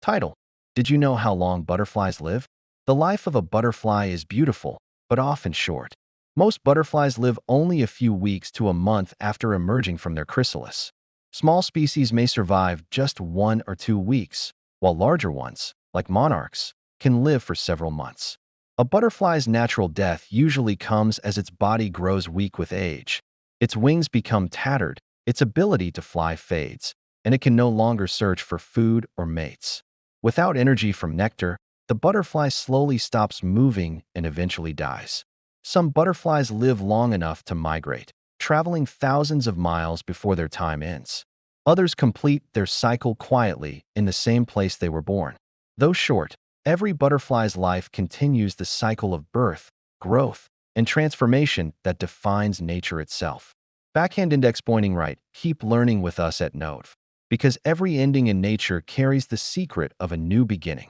Title: Did you know how long butterflies live? The life of a butterfly is beautiful, but often short. Most butterflies live only a few weeks to a month after emerging from their chrysalis. Small species may survive just 1 or 2 weeks, while larger ones, like monarchs, can live for several months. A butterfly's natural death usually comes as its body grows weak with age. Its wings become tattered, its ability to fly fades, and it can no longer search for food or mates. Without energy from nectar, the butterfly slowly stops moving and eventually dies. Some butterflies live long enough to migrate, traveling thousands of miles before their time ends. Others complete their cycle quietly in the same place they were born. Though short, every butterfly's life continues the cycle of birth, growth, and transformation that defines nature itself. Backhand index pointing right. Keep learning with us at Node, because every ending in nature carries the secret of a new beginning.